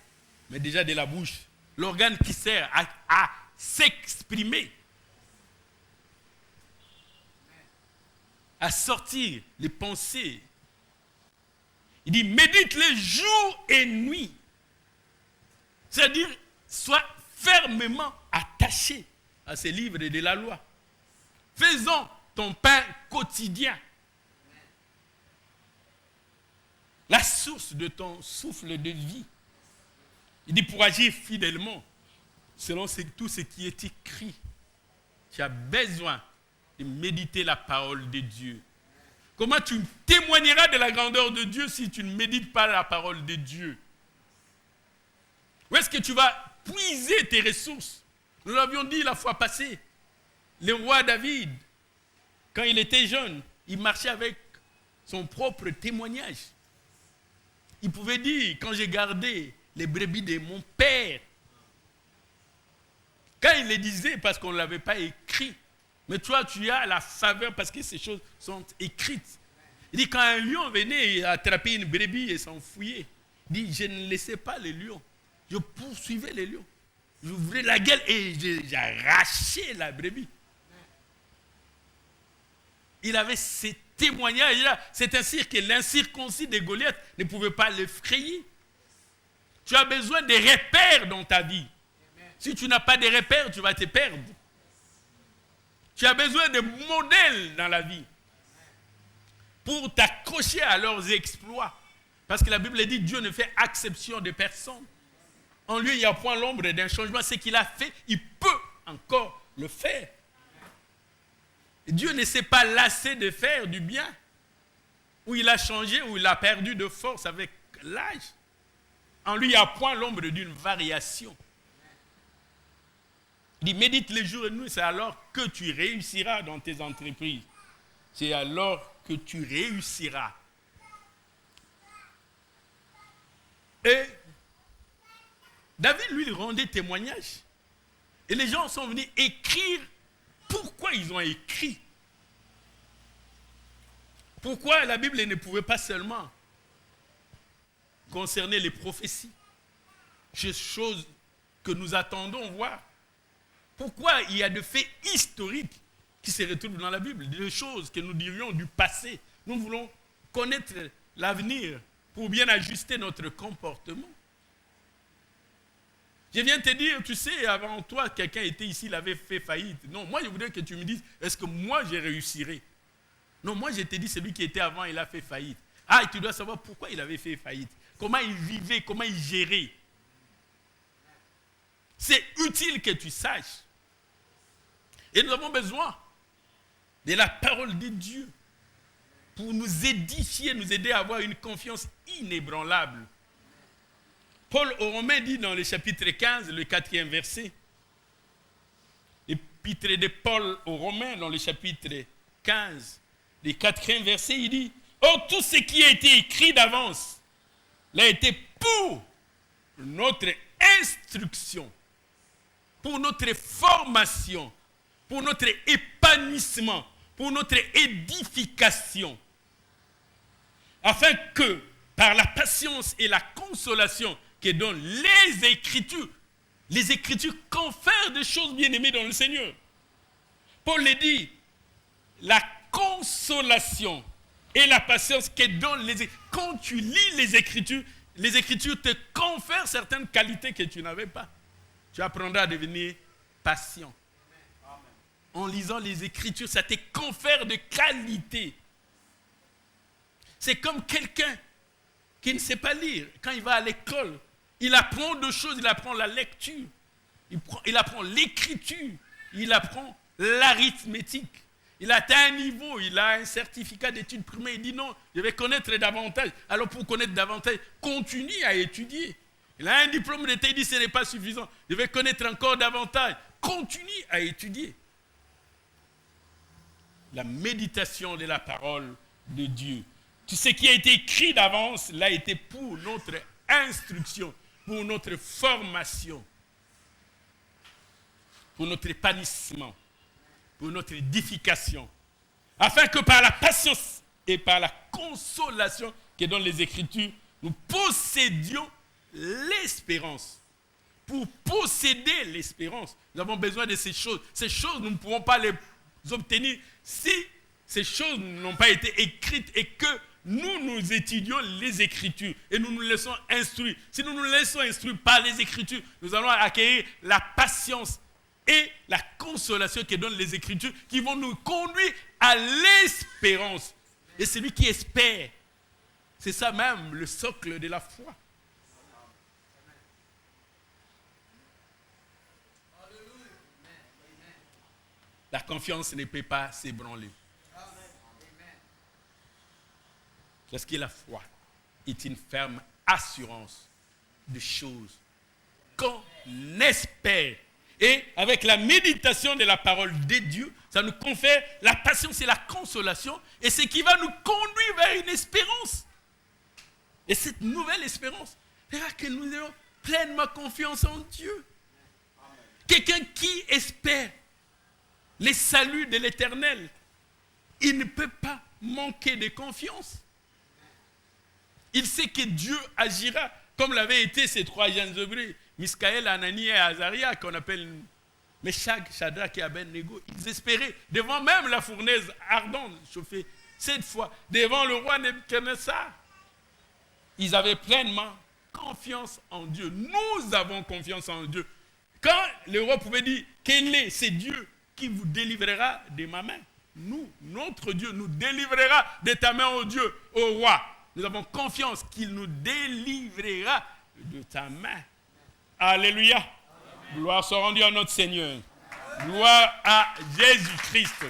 mais déjà de la bouche. L'organe qui sert à s'exprimer, à sortir les pensées. Il dit, médite-les jour et nuit. C'est-à-dire, sois fermement attaché à ces livres de la loi. Faisons ton pain quotidien. La source de ton souffle de vie. Il dit, pour agir fidèlement, selon tout ce qui est écrit, tu as besoin de méditer la parole de Dieu. Comment tu témoigneras de la grandeur de Dieu si tu ne médites pas la parole de Dieu? Où est-ce que tu vas puiser tes ressources? Nous l'avions dit la fois passée. Le roi David, quand il était jeune, il marchait avec son propre témoignage. Il pouvait dire, quand j'ai gardé les brebis de mon père, quand il le disait, parce qu'on ne l'avait pas écrit, mais toi, tu as la faveur parce que ces choses sont écrites. Il dit, quand un lion venait attraper une brebis et s'enfouir, il dit, je ne laissais pas les lions. Je poursuivais les lions. J'ouvrais la gueule et j'arrachais la brebis. Il avait ces témoignages-là. C'est ainsi que l'incirconcis de Goliath ne pouvait pas l'effrayer. Tu as besoin de repères dans ta vie. Si tu n'as pas de repères, tu vas te perdre. Tu as besoin de modèles dans la vie pour t'accrocher à leurs exploits. Parce que la Bible dit, Dieu ne fait exception de personne. En lui, il n'y a point l'ombre d'un changement. Ce qu'il a fait, il peut encore le faire. Et Dieu ne s'est pas lassé de faire du bien. Ou il a changé, ou il a perdu de force avec l'âge. En lui, il n'y a point l'ombre d'une variation. Il dit, médite les jours et nuits, c'est alors que tu réussiras dans tes entreprises. C'est alors que tu réussiras. Et David, lui, il rendait témoignage. Et les gens sont venus écrire pourquoi ils ont écrit. Pourquoi la Bible ne pouvait pas seulement concerner les prophéties, ces choses que nous attendons voir. Pourquoi il y a des faits historiques qui se retrouvent dans la Bible, des choses que nous dirions du passé. Nous voulons connaître l'avenir pour bien ajuster notre comportement. Je viens te dire, tu sais, avant toi, quelqu'un était ici, il avait fait faillite. Non, moi, je voudrais que tu me dises, est-ce que moi, je réussirai? Non, moi, je te dis, celui qui était avant, il a fait faillite. Ah, et tu dois savoir pourquoi il avait fait faillite. Comment il vivait, comment il gérait. C'est utile que tu saches. Et nous avons besoin de la parole de Dieu pour nous édifier, nous aider à avoir une confiance inébranlable. Paul aux Romains dit dans le chapitre 15, le 4e verset, l'épître de Paul aux Romains dans le chapitre 15, le 4e verset, il dit, « Or tout ce qui a été écrit d'avance l'a été pour notre instruction, pour notre formation, pour notre épanouissement, pour notre édification, afin que par la patience et la consolation que donnent les Écritures confèrent des choses bien-aimées dans le Seigneur. » Paul le dit, la consolation et la patience que donnent les Écritures. Quand tu lis les Écritures te confèrent certaines qualités que tu n'avais pas. Tu apprendras à devenir patient. En lisant les Écritures, ça te confère de qualités. C'est comme quelqu'un qui ne sait pas lire. Quand il va à l'école, il apprend deux choses. Il apprend la lecture, il apprend l'écriture, il apprend l'arithmétique. Il atteint un niveau, il a un certificat d'études primaires. Il dit non, je vais connaître davantage. Alors pour connaître davantage, continue à étudier. Il a un diplôme d'État, il dit ce n'est pas suffisant. Je vais connaître encore davantage. Continue à étudier. La méditation de la parole de Dieu. Tout ce qui a été écrit d'avance l'a été pour notre instruction, pour notre formation, pour notre épanouissement, pour notre édification, afin que par la patience et par la consolation que donnent les Écritures, nous possédions l'espérance. Pour posséder l'espérance, nous avons besoin de ces choses. Ces choses, nous ne pouvons pas les obtenir si ces choses n'ont pas été écrites et que nous étudions les Écritures et nous nous laissons instruire. Si nous nous laissons instruire par les Écritures, nous allons acquérir la patience et la consolation que donnent les Écritures qui vont nous conduire à l'espérance. Et celui qui espère, c'est ça même le socle de la foi. La confiance ne peut pas s'ébranler. Parce que la foi est une ferme assurance de choses qu'on espère. Et avec la méditation de la parole de Dieu, ça nous confère la patience et la consolation, et ce qui va nous conduire vers une espérance. Et cette nouvelle espérance fera que nous ayons pleinement confiance en Dieu. Quelqu'un qui espère les saluts de l'Éternel, il ne peut pas manquer de confiance. Il sait que Dieu agira, comme l'avaient été ces trois jeunes hébreux, Miskaël, Anani et Azaria, qu'on appelle Meshach, Shadrach et Abednego. Ils espéraient, devant même la fournaise ardente, chauffée 7 fois, devant le roi Nebuchadnezzar. Ils avaient pleinement confiance en Dieu. Nous avons confiance en Dieu. Quand le roi pouvait dire, quel est, c'est Dieu qui vous délivrera de ma main. Nous, notre Dieu, nous délivrera de ta main, ô Dieu, ô roi. Nous avons confiance qu'il nous délivrera de ta main. Alléluia. Amen. Gloire soit rendue à notre Seigneur. Amen. Gloire à Jésus-Christ.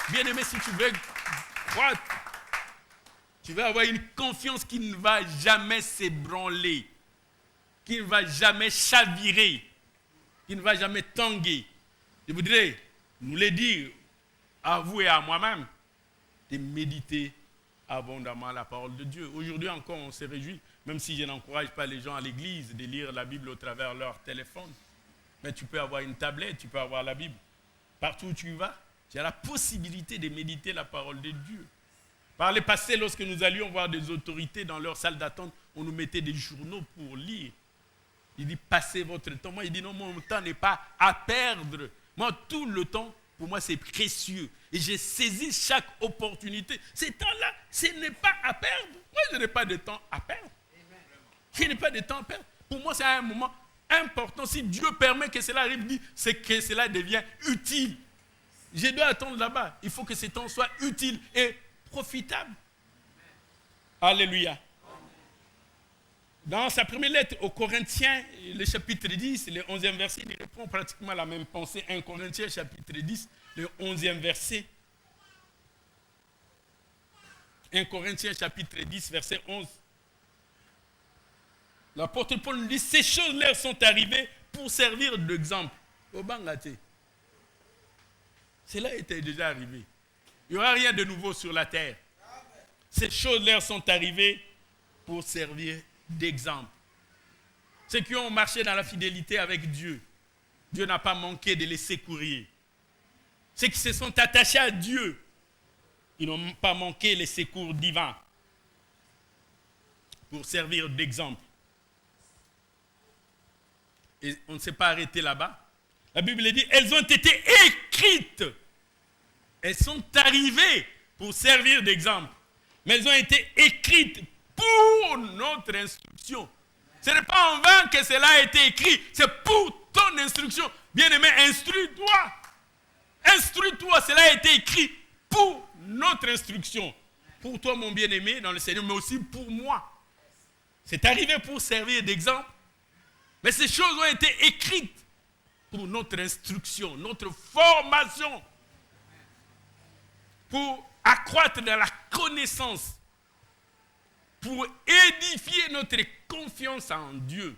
Bien-aimé, si tu veux croître, tu vas avoir une confiance qui ne va jamais s'ébranler, qui ne va jamais chavirer, qui ne va jamais tanguer. Je voudrais nous le dire à vous et à moi-même, de méditer abondamment la parole de Dieu. Aujourd'hui encore, on se réjouit, même si je n'encourage pas les gens à l'église de lire la Bible au travers de leur téléphone. Mais tu peux avoir une tablette, tu peux avoir la Bible. Partout où tu vas, tu as la possibilité de méditer la parole de Dieu. Par le passé, lorsque nous allions voir des autorités dans leur salle d'attente, on nous mettait des journaux pour lire. Il dit, passez votre temps. Moi, il dit, non, mon temps n'est pas à perdre. Moi, tout le temps, pour moi, c'est précieux. Et j'ai saisi chaque opportunité. Ces temps-là, ce n'est pas à perdre. Moi, je n'ai pas de temps à perdre. Je n'ai pas de temps à perdre. Pour moi, c'est un moment important. Si Dieu permet que cela arrive, c'est que cela devient utile. Je dois attendre là-bas. Il faut que ce temps soit utile et profitable. Alléluia. Dans sa première lettre aux Corinthiens, le chapitre 10, le 11e verset, il reprend pratiquement la même pensée. 1 Corinthiens, chapitre 10, le 11e verset. 1 Corinthiens, chapitre 10, verset 11. L'apôtre Paul nous dit, ces choses-là sont arrivées pour servir d'exemple. Au Bangate. Cela était déjà arrivé. Il n'y aura rien de nouveau sur la terre. Ces choses-là sont arrivées pour servir d'exemple. Ceux qui ont marché dans la fidélité avec Dieu, Dieu n'a pas manqué de les secourir. Ceux qui se sont attachés à Dieu, ils n'ont pas manqué les secours divins pour servir d'exemple. Et on ne s'est pas arrêté là-bas. La Bible dit, elles ont été écrites. Elles sont arrivées pour servir d'exemple. Mais elles ont été écrites pour notre instruction. Ce n'est pas en vain que cela a été écrit. C'est pour ton instruction. Bien-aimé, instruis-toi. Instruis-toi. Cela a été écrit pour notre instruction. Pour toi, mon bien-aimé, dans le Seigneur, mais aussi pour moi. C'est arrivé pour servir d'exemple. Mais ces choses ont été écrites pour notre instruction, notre formation. Pour accroître de la connaissance. Pour édifier notre confiance en Dieu.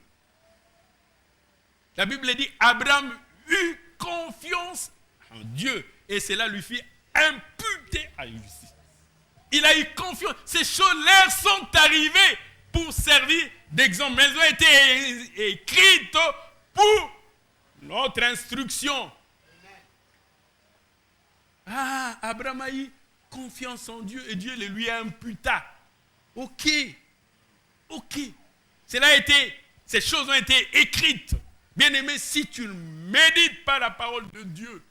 La Bible dit, Abraham eut confiance en Dieu et cela lui fit imputer à justice. Il a eu confiance. Ces choses-là sont arrivées pour servir d'exemple. Mais elles ont été écrites pour notre instruction. Ah, Abraham a eu confiance en Dieu et Dieu le lui a imputa. Ok. Ces choses ont été écrites. Bien-aimé, si tu ne médites pas la parole de Dieu,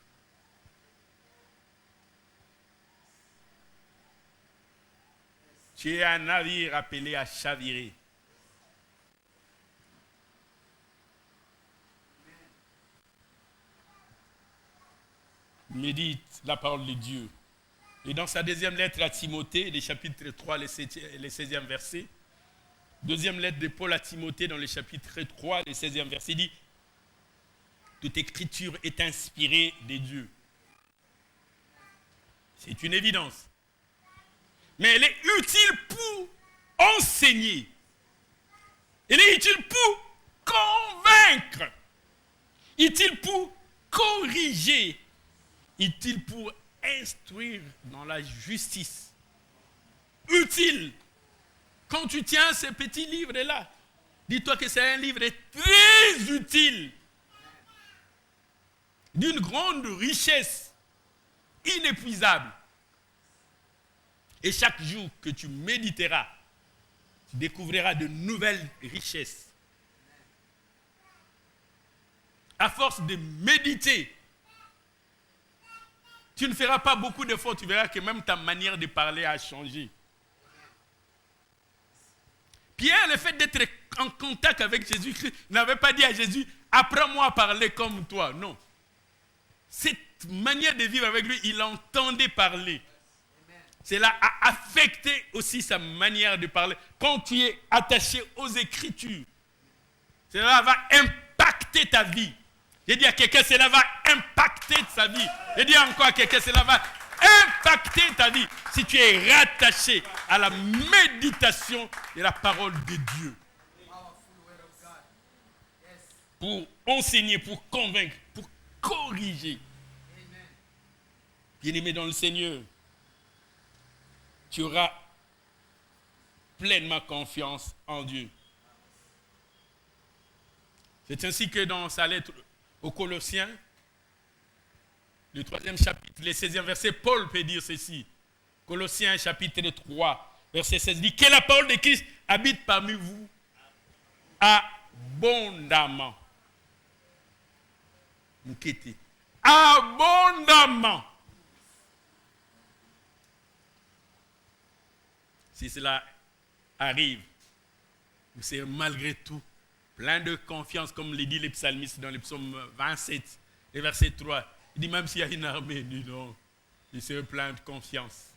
tu es un navire appelé à chavirer. Médite la parole de Dieu. Et dans sa deuxième lettre à Timothée, le chapitre 3, le 16e verset, deuxième lettre de Paul à Timothée, dans le chapitre 3, le 16e verset, dit « Toute écriture est inspirée de Dieu. » C'est une évidence. Mais elle est utile pour enseigner. Elle est utile pour convaincre. Utile pour corriger. Utile pour instruire dans la justice. Utile. Quand tu tiens ce petit livre-là, dis-toi que c'est un livre très utile. D'une grande richesse, inépuisable. Et chaque jour que tu méditeras, tu découvriras de nouvelles richesses. À force de méditer, tu ne feras pas beaucoup d'efforts, tu verras que même ta manière de parler a changé. Pierre, le fait d'être en contact avec Jésus-Christ, n'avait pas dit à Jésus, apprends-moi à parler comme toi. Non. Cette manière de vivre avec lui, il entendait parler. Cela a affecté aussi sa manière de parler. Quand tu es attaché aux Écritures, cela va impacter ta vie. J'ai dit à quelqu'un, cela va impacter sa vie. J'ai dit encore à quelqu'un, cela va impacter ta vie si tu es rattaché à la méditation de la parole de Dieu. Pour enseigner, pour convaincre, pour corriger. Bien-aimé dans le Seigneur, tu auras pleinement confiance en Dieu. C'est ainsi que dans sa lettre aux Colossiens, le 3e chapitre, le 16e verset, Paul peut dire ceci. Colossiens chapitre 3, verset 16 dit que la parole de Christ habite parmi vous abondamment. Abondamment. Si cela arrive, vous serez malgré tout plein de confiance, comme le dit les psalmistes dans le psaume 27, et verset 3. Il dit même s'il y a une armée, il dit non, il serait plein de confiance.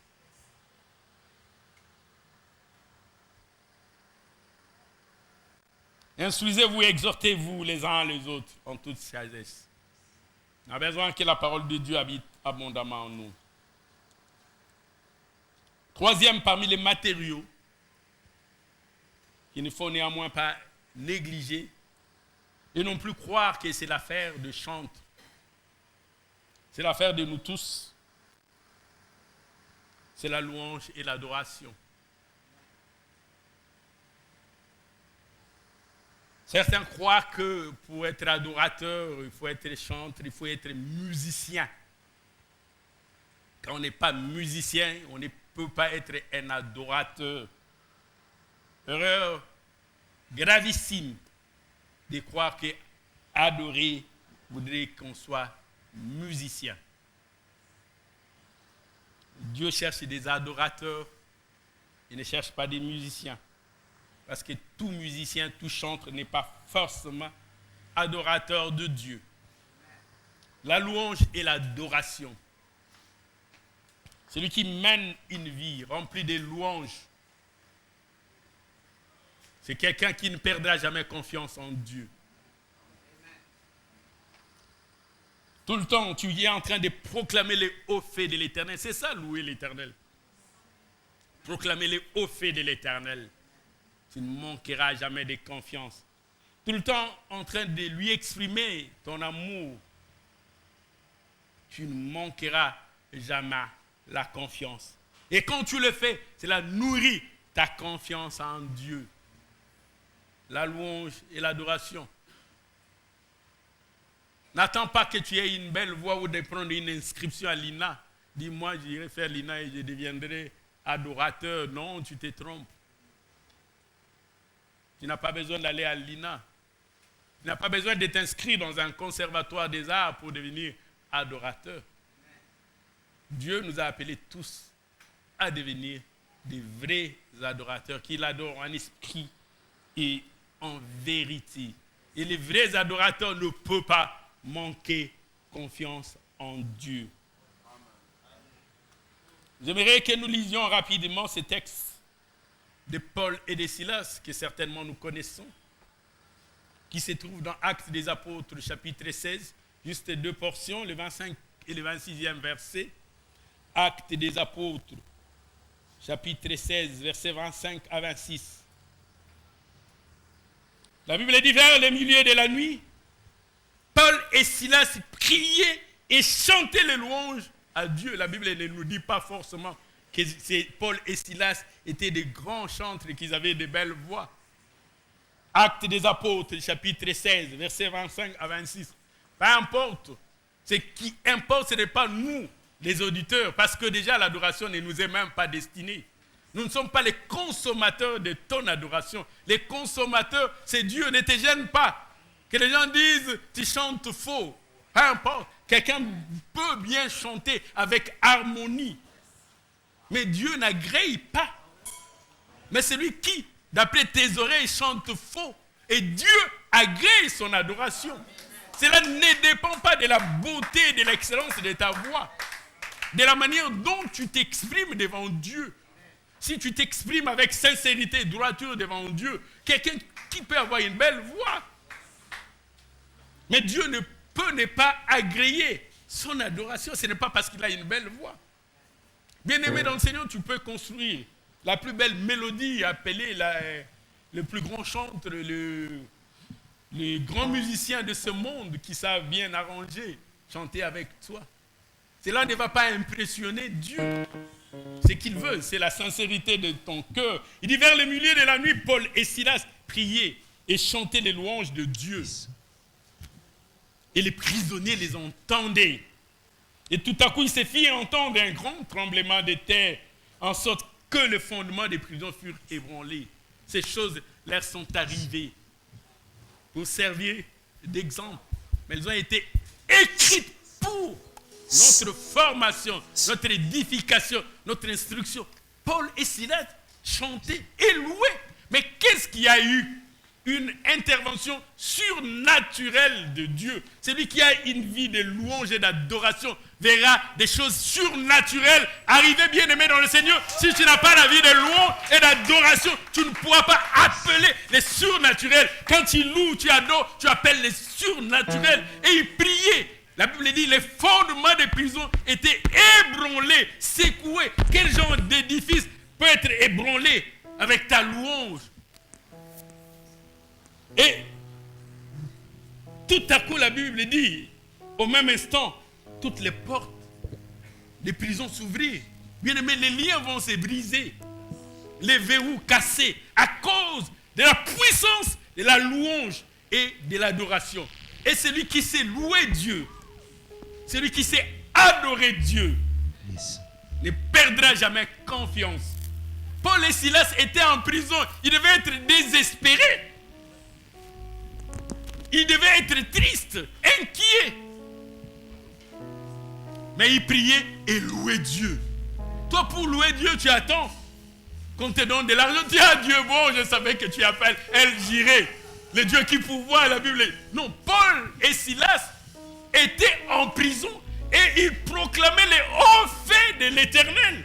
Instruisez-vous et exhortez-vous les uns les autres en toute sagesse. On a besoin que la parole de Dieu habite abondamment en nous. Troisième, parmi les matériaux qu'il ne faut néanmoins pas négliger et non plus croire que c'est l'affaire de chantres. C'est l'affaire de nous tous. C'est la louange et l'adoration. Certains croient que pour être adorateur, il faut être chanteur, il faut être musicien. Quand on n'est pas musicien, on ne peut pas être un adorateur. Erreur gravissime de croire que adorer voudrait qu'on soit musicien. Dieu cherche des adorateurs, il ne cherche pas des musiciens. Parce que tout musicien, tout chanteur n'est pas forcément adorateur de Dieu. La louange et l'adoration. Celui qui mène une vie remplie de louanges, c'est quelqu'un qui ne perdra jamais confiance en Dieu. Tout le temps, tu es en train de proclamer les hauts faits de l'Éternel. C'est ça, louer l'Éternel. Proclamer les hauts faits de l'Éternel. Tu ne manqueras jamais de confiance. Tout le temps en train de lui exprimer ton amour. Tu ne manqueras jamais la confiance. Et quand tu le fais, cela nourrit ta confiance en Dieu. La louange et l'adoration. N'attends pas que tu aies une belle voix ou de prendre une inscription à l'INA. Dis-moi, j'irai faire l'INA et je deviendrai adorateur. Non, tu te trompes. Tu n'as pas besoin d'aller à l'INA. Tu n'as pas besoin de t'inscrire dans un conservatoire des arts pour devenir adorateur. Dieu nous a appelés tous à devenir des vrais adorateurs qui l'adorent en esprit et en vérité. Et les vrais adorateurs ne peuvent pas manquer confiance en Dieu. J'aimerais que nous lisions rapidement ces textes de Paul et de Silas, que certainement nous connaissons, qui se trouvent dans Actes des Apôtres, chapitre 16, juste deux portions, le 25 et le 26e verset. Actes des Apôtres, chapitre 16, versets 25 à 26. La Bible dit vers le milieu de la nuit, Paul et Silas priaient et chantaient les louanges à Dieu. La Bible ne nous dit pas forcément que Paul et Silas étaient des grands chantres et qu'ils avaient de belles voix. Actes des Apôtres, chapitre 16, versets 25 à 26. Peu importe. Ce qui importe, ce n'est pas nous, les auditeurs, parce que déjà l'adoration ne nous est même pas destinée. Nous ne sommes pas les consommateurs de ton adoration. Les consommateurs, c'est Dieu, ne te gêne pas. Que les gens disent, tu chantes faux. Peu importe. Quelqu'un peut bien chanter avec harmonie. Mais Dieu n'agrée pas. Mais celui qui, d'après tes oreilles, chante faux. Et Dieu agrée son adoration. Cela ne dépend pas de la beauté et de l'excellence de ta voix. De la manière dont tu t'exprimes devant Dieu. Si tu t'exprimes avec sincérité et droiture devant Dieu, quelqu'un qui peut avoir une belle voix. Mais Dieu ne peut ne pas agréer son adoration. Ce n'est pas parce qu'il a une belle voix. Bien-aimé dans le Seigneur, tu peux construire la plus belle mélodie, appeler le plus grand chanteur, les grands musiciens de ce monde qui savent bien arranger, chanter avec toi. Cela ne va pas impressionner Dieu. Ce qu'il veut, c'est la sincérité de ton cœur. Il dit vers le milieu de la nuit, Paul et Silas priaient et chantaient les louanges de Dieu. Et les prisonniers les entendaient. Et tout à coup, il se fit entendre un grand tremblement de terre, en sorte que les fondements des prisons furent ébranlés. Ces choses leur sont arrivées pour servir d'exemple. Mais elles ont été écrites pour notre formation, notre édification, notre instruction. Paul et Silas chantaient et louaient. Mais qu'est-ce qu'il y a eu une intervention surnaturelle de Dieu. Celui qui a une vie de louange et d'adoration verra des choses surnaturelles arriver, bien-aimé dans le Seigneur. Si tu n'as pas la vie de louange et d'adoration, tu ne pourras pas appeler les surnaturels. Quand tu loues, tu adores, tu appelles les surnaturels. Et il priait. La Bible dit, les fondements des prisons étaient ébranlés, secoués. Quel genre d'édifice peut être ébranlé avec ta louange? Et tout à coup, la Bible dit, au même instant, toutes les portes des prisons s'ouvrirent. Bien aimé, les liens vont se briser, les verrous cassés à cause de la puissance de la louange et de l'adoration. Et celui qui sait louer Dieu, celui qui sait adorer Dieu, ne perdra jamais confiance. Paul et Silas étaient en prison, ils devaient être désespérés. Il devait être triste, inquiet. Mais il priait et louait Dieu. Toi, pour louer Dieu, tu attends qu'on te donne de l'argent. Tu dis, ah Dieu, bon, je savais que tu appelles El Jireh, le Dieu qui pourvoit, la Bible. Non, Paul et Silas étaient en prison et ils proclamaient les hauts faits de l'Éternel.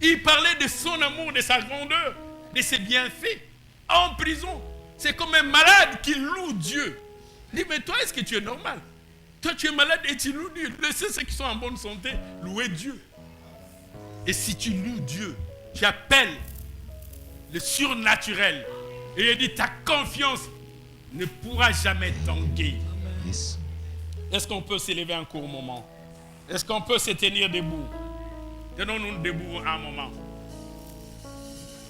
Ils parlaient de son amour, de sa grandeur, de ses bienfaits. En prison. C'est comme un malade qui loue Dieu. Il dit, mais toi, est-ce que tu es normal? Toi, tu es malade et tu loues Dieu. Laissez ceux qui sont en bonne santé louer Dieu. Et si tu loues Dieu, tu appelles le surnaturel. Et il dit, ta confiance ne pourra jamais tanguer. Yes. Est-ce qu'on peut s'élever un court moment? Est-ce qu'on peut se tenir debout? Tenons-nous debout un moment.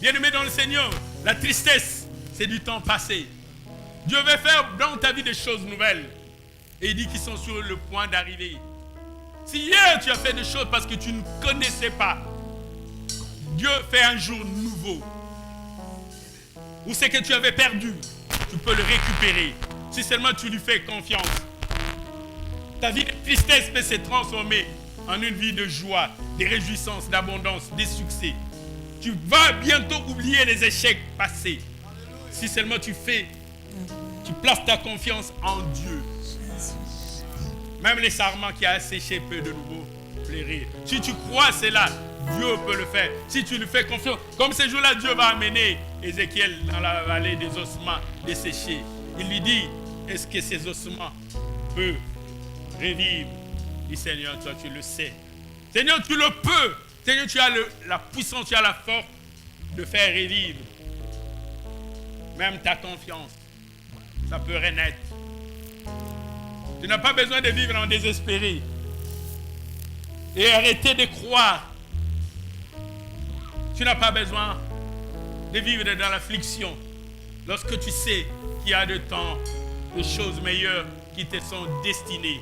Bien-aimé dans le Seigneur, la tristesse, c'est du temps passé. Dieu veut faire dans ta vie des choses nouvelles. Et il dit qu'ils sont sur le point d'arriver. Si hier tu as fait des choses parce que tu ne connaissais pas, Dieu fait un jour nouveau. Ou ce que tu avais perdu, tu peux le récupérer. Si seulement tu lui fais confiance. Ta vie de tristesse peut se transformer en une vie de joie, de réjouissance, d'abondance, de succès. Tu vas bientôt oublier les échecs passés. Si seulement tu places ta confiance en Dieu. Même les sarments qui a asséché peuvent de nouveau fleurir. Si tu crois cela, Dieu peut le faire. Si tu lui fais confiance, comme ce jour-là, Dieu va amener Ézéchiel dans la vallée des ossements desséchés. Il lui dit, est-ce que ces ossements peuvent revivre? Il dit, Seigneur, toi tu le sais. Seigneur, tu le peux. Seigneur, tu as la puissance, tu as la force de faire revivre. Même ta confiance, ça peut renaître. Tu n'as pas besoin de vivre en désespéré. Et arrêter de croire. Tu n'as pas besoin de vivre dans l'affliction. Lorsque tu sais qu'il y a de temps, de choses meilleures qui te sont destinées.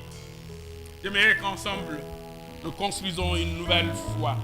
J'aimerais qu'ensemble, nous construisons une nouvelle foi.